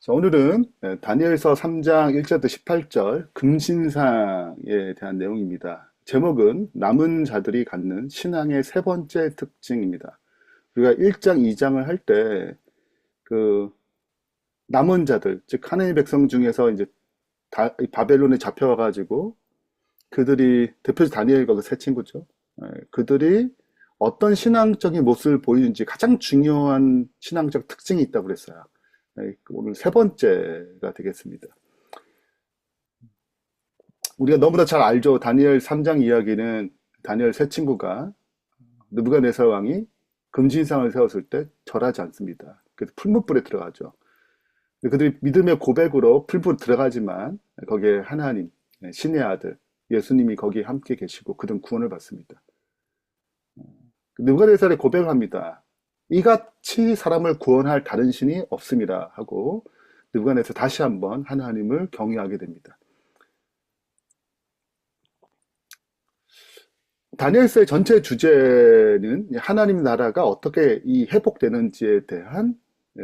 자, 오늘은 다니엘서 3장 1절부터 18절 금신상에 대한 내용입니다. 제목은 남은 자들이 갖는 신앙의 세 번째 특징입니다. 우리가 1장, 2장을 할 때 그 남은 자들, 즉 하나님의 백성 중에서 이제 바벨론에 잡혀와가지고 그들이 대표적으로 다니엘과 그 세 친구죠. 그들이 어떤 신앙적인 모습을 보이는지 가장 중요한 신앙적 특징이 있다고 그랬어요. 오늘 세 번째가 되겠습니다. 우리가 너무나 잘 알죠. 다니엘 3장 이야기는 다니엘 세 친구가 느부갓네살 왕이 금신상을 세웠을 때 절하지 않습니다. 그래서 풀무불에 들어가죠. 그들이 믿음의 고백으로 풀무불 들어가지만 거기에 하나님, 신의 아들, 예수님이 거기에 함께 계시고 그들은 구원을 받습니다. 느부갓네살이 고백을 합니다. 이같이 사람을 구원할 다른 신이 없음이라 하고 느부갓네살 다시 한번 하나님을 경외하게 됩니다. 다니엘서의 전체 주제는 하나님 나라가 어떻게 회복되는지에 대한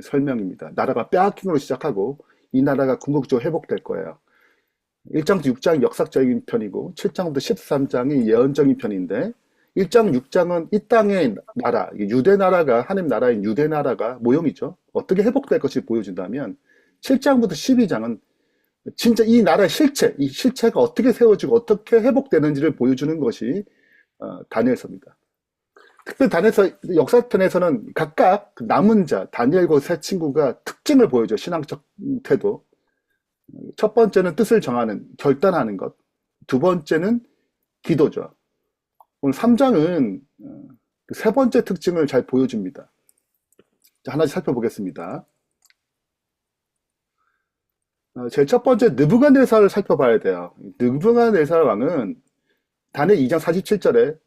설명입니다. 나라가 빼앗긴 걸로 시작하고 이 나라가 궁극적으로 회복될 거예요. 1장부터 6장이 역사적인 편이고 7장부터 13장이 예언적인 편인데 1장, 6장은 이 땅의 나라, 유대 나라가, 하나님 나라인 유대 나라가 모형이죠. 어떻게 회복될 것을 보여준다면 7장부터 12장은 진짜 이 나라의 실체, 이 실체가 어떻게 세워지고 어떻게 회복되는지를 보여주는 것이 다니엘서입니다. 특별히 다니엘서 역사편에서는 각각 남은 자, 다니엘과 세 친구가 특징을 보여줘, 신앙적 태도. 첫 번째는 뜻을 정하는, 결단하는 것. 두 번째는 기도죠. 오늘 3장은 세 번째 특징을 잘 보여줍니다. 자, 하나씩 살펴보겠습니다. 제일 첫 번째 느부갓네살을 살펴봐야 돼요. 느부갓네살 왕은 다니엘 2장 47절에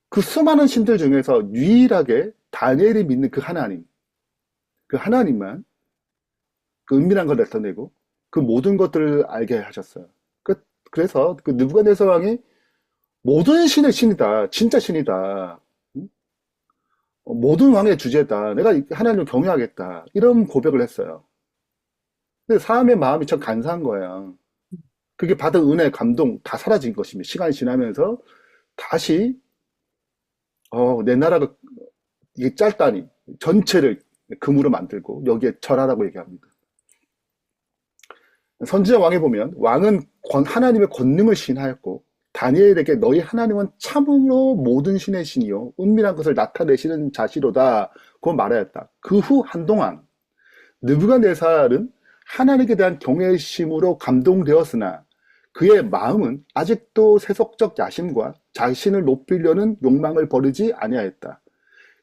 그 수많은 신들 중에서 유일하게 다니엘이 믿는 그 하나님만 그 은밀한 걸 나타내고 그 모든 것들을 알게 하셨어요. 그래서 그 느부갓네살 왕이 모든 신의 신이다. 진짜 신이다. 모든 왕의 주제다. 내가 하나님을 경외하겠다. 이런 고백을 했어요. 근데 사람의 마음이 참 간사한 거예요. 그게 받은 은혜, 감동 다 사라진 것입니다. 시간이 지나면서 다시 내 나라가 이게 짧다니 전체를 금으로 만들고 여기에 절하라고 얘기합니다. 선지자 왕에 보면 왕은 하나님의 권능을 시인하였고 다니엘에게 너희 하나님은 참으로 모든 신의 신이요 은밀한 것을 나타내시는 자시로다 고 말하였다. 그 후 한동안 느부갓네살은 하나님께 대한 경외심으로 감동되었으나 그의 마음은 아직도 세속적 야심과 자신을 높이려는 욕망을 버리지 아니하였다.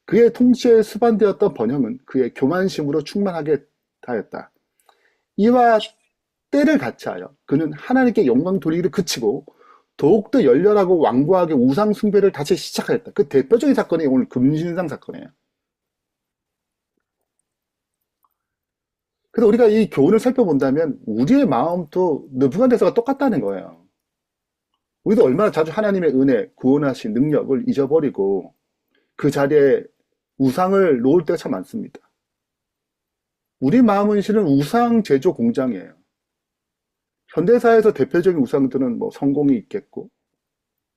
그의 통치에 수반되었던 번영은 그의 교만심으로 충만하게 하였다. 이와 때를 같이하여 그는 하나님께 영광 돌리기를 그치고 더욱더 열렬하고 완고하게 우상 숭배를 다시 시작하였다. 그 대표적인 사건이 오늘 금신상 사건이에요. 그래서 우리가 이 교훈을 살펴본다면 우리의 마음도 느부갓네살과 똑같다는 거예요. 우리도 얼마나 자주 하나님의 은혜, 구원하신 능력을 잊어버리고 그 자리에 우상을 놓을 때가 참 많습니다. 우리 마음은 실은 우상 제조 공장이에요. 현대사에서 대표적인 우상들은 뭐 성공이 있겠고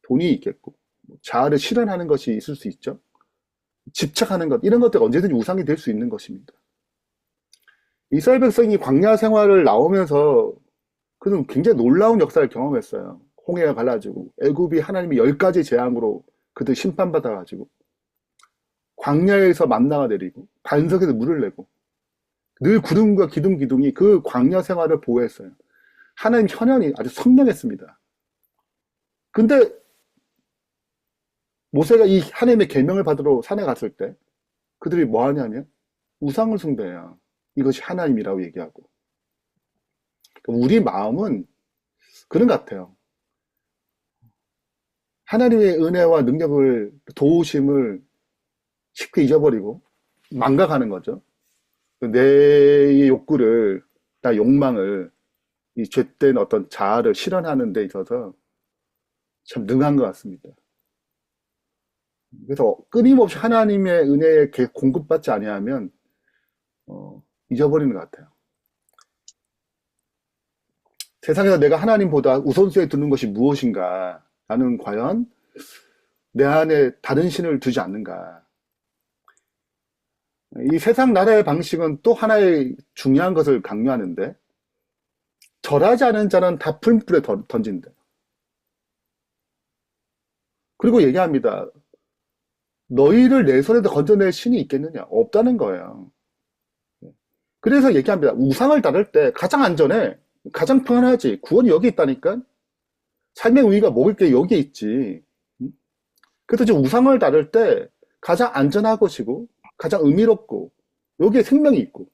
돈이 있겠고 자아를 실현하는 것이 있을 수 있죠. 집착하는 것 이런 것들 언제든지 우상이 될 수 있는 것입니다. 이스라엘 백성이 광야 생활을 나오면서 그는 굉장히 놀라운 역사를 경험했어요. 홍해가 갈라지고 애굽이 하나님의 10가지 재앙으로 그들 심판받아가지고 광야에서 만나가 내리고 반석에서 물을 내고 늘 구름과 기둥이 그 광야 생활을 보호했어요. 하나님 현현이 아주 선명했습니다. 근데 모세가 이 하나님의 계명을 받으러 산에 갔을 때 그들이 뭐 하냐면 우상을 숭배해요. 이것이 하나님이라고 얘기하고. 우리 마음은 그런 것 같아요. 하나님의 은혜와 능력을, 도우심을 쉽게 잊어버리고 망각하는 거죠. 내 욕구를, 나 욕망을, 이 죄된 어떤 자아를 실현하는 데 있어서 참 능한 것 같습니다. 그래서 끊임없이 하나님의 은혜에 공급받지 아니하면 잊어버리는 것 같아요. 세상에서 내가 하나님보다 우선순위에 두는 것이 무엇인가? 나는 과연 내 안에 다른 신을 두지 않는가? 이 세상 나라의 방식은 또 하나의 중요한 것을 강요하는데, 절하지 않은 자는 다 풀무불에 던진다. 그리고 얘기합니다. 너희를 내 손에서 건져낼 신이 있겠느냐? 없다는 거예요. 그래서 얘기합니다. 우상을 따를 때 가장 안전해. 가장 편하지. 구원이 여기 있다니까? 삶의 의의가 먹을 게 여기 있지. 그래서 이제 우상을 따를 때 가장 안전한 것이고, 가장 의미롭고, 여기에 생명이 있고,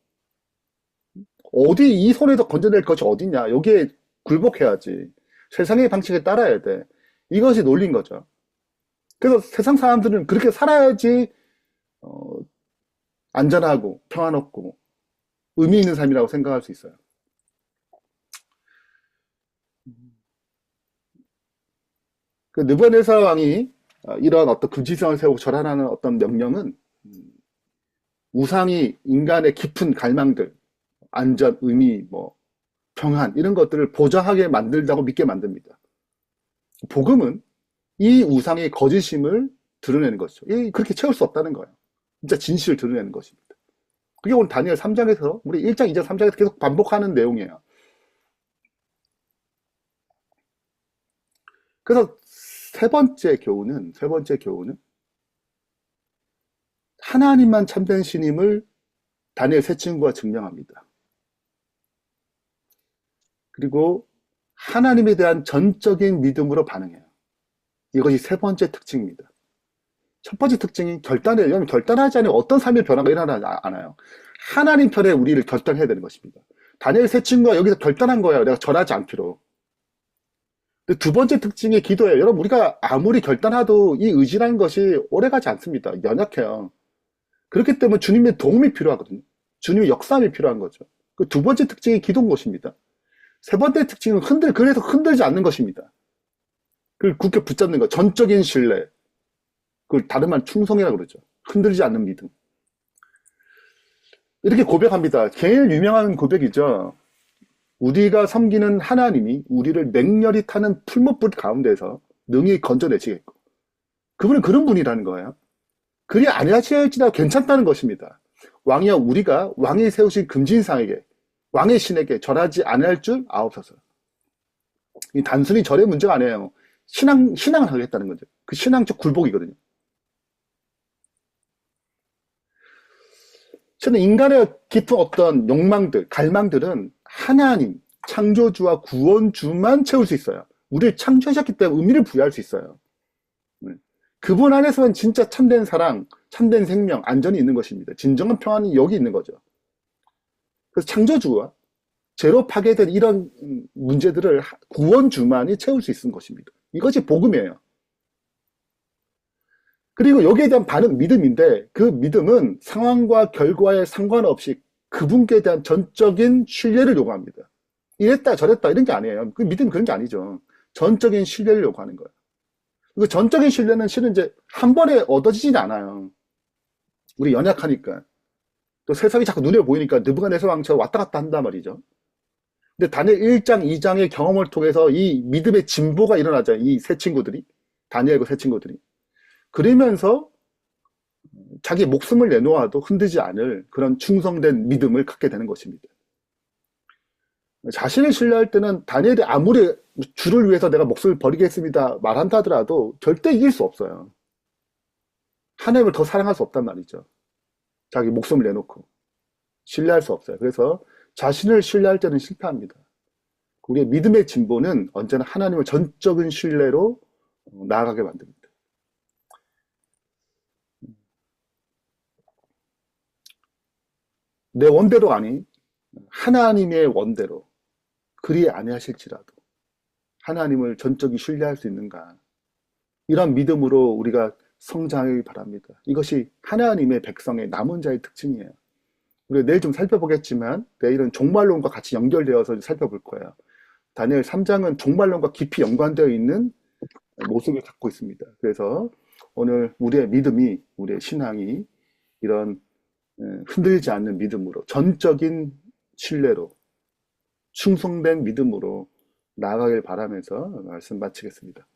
어디 이 손에서 건져낼 것이 어딨냐? 여기에 굴복해야지. 세상의 방식에 따라야 돼. 이것이 논리인 거죠. 그래서 세상 사람들은 그렇게 살아야지, 어, 안전하고, 평안없고, 의미 있는 삶이라고 생각할 수 있어요. 그 느부갓네살 왕이 이런 어떤 금지성을 세우고 절하라는 어떤 명령은 우상이 인간의 깊은 갈망들, 안전, 의미, 뭐 평안 이런 것들을 보장하게 만들다고 믿게 만듭니다. 복음은 이 우상의 거짓임을 드러내는 것이죠. 그렇게 채울 수 없다는 거예요. 진짜 진실을 드러내는 것입니다. 그게 오늘 다니엘 3장에서 우리 1장, 2장, 3장에서 계속 반복하는 내용이에요. 그래서 세 번째 교훈은 하나님만 참된 신임을 다니엘 세 친구가 증명합니다. 그리고 하나님에 대한 전적인 믿음으로 반응해요. 이것이 세 번째 특징입니다. 첫 번째 특징이 결단이에요. 여러분, 결단하지 않으면 어떤 삶의 변화가 일어나지 않아요. 하나님 편에 우리를 결단해야 되는 것입니다. 다니엘 세 친구가 여기서 결단한 거예요. 내가 절하지 않기로. 근데 두 번째 특징이 기도예요. 여러분, 우리가 아무리 결단해도 이 의지라는 것이 오래가지 않습니다. 연약해요. 그렇기 때문에 주님의 도움이 필요하거든요. 주님의 역사함이 필요한 거죠. 그 두 번째 특징이 기도인 것입니다. 세 번째 특징은 그래서 흔들지 않는 것입니다. 그걸 굳게 붙잡는 것. 전적인 신뢰. 그걸 다른 말 충성이라고 그러죠. 흔들리지 않는 믿음. 이렇게 고백합니다. 제일 유명한 고백이죠. 우리가 섬기는 하나님이 우리를 맹렬히 타는 풀무불 가운데서 능히 건져내시겠고. 그분은 그런 분이라는 거예요. 그리 아니하실지라도 괜찮다는 것입니다. 왕이여 우리가 왕이 세우신 금진상에게 왕의 신에게 절하지 않을 줄 아옵소서. 이 단순히 절의 문제가 아니에요. 신앙을 하겠다는 거죠. 그 신앙적 굴복이거든요. 저는 인간의 깊은 어떤 욕망들, 갈망들은 하나님, 창조주와 구원주만 채울 수 있어요. 우리를 창조하셨기 때문에 의미를 부여할 수 있어요. 그분 안에서는 진짜 참된 사랑, 참된 생명, 안전이 있는 것입니다. 진정한 평안이 여기 있는 거죠. 그래서 창조주와 죄로 파괴된 이런 문제들을 구원주만이 채울 수 있는 것입니다. 이것이 복음이에요. 그리고 여기에 대한 반응, 믿음인데 그 믿음은 상황과 결과에 상관없이 그분께 대한 전적인 신뢰를 요구합니다. 이랬다 저랬다 이런 게 아니에요. 그 믿음이 그런 게 아니죠. 전적인 신뢰를 요구하는 거예요. 그 전적인 신뢰는 실은 이제 한 번에 얻어지진 않아요. 우리 연약하니까. 또 세상이 자꾸 눈에 보이니까 느부갓네살 왕처럼 왔다 갔다 한단 말이죠. 근데 다니엘 1장, 2장의 경험을 통해서 이 믿음의 진보가 일어나죠. 이 세 친구들이. 다니엘과 세 친구들이. 그러면서 자기 목숨을 내놓아도 흔들지 않을 그런 충성된 믿음을 갖게 되는 것입니다. 자신을 신뢰할 때는 다니엘이 아무리 주를 위해서 내가 목숨을 버리겠습니다 말한다 하더라도 절대 이길 수 없어요. 하나님을 더 사랑할 수 없단 말이죠. 자기 목숨을 내놓고 신뢰할 수 없어요. 그래서 자신을 신뢰할 때는 실패합니다. 우리의 믿음의 진보는 언제나 하나님을 전적인 신뢰로 나아가게 만듭니다. 내 원대로 아닌 하나님의 원대로 그리 아니하실지라도 하나님을 전적이 신뢰할 수 있는가, 이런 믿음으로 우리가 성장하길 바랍니다. 이것이 하나님의 백성의 남은 자의 특징이에요. 우리가 내일 좀 살펴보겠지만 내일은 종말론과 같이 연결되어서 살펴볼 거예요. 다니엘 3장은 종말론과 깊이 연관되어 있는 모습을 갖고 있습니다. 그래서 오늘 우리의 믿음이, 우리의 신앙이 이런 흔들리지 않는 믿음으로, 전적인 신뢰로, 충성된 믿음으로 나아가길 바라면서 말씀 마치겠습니다.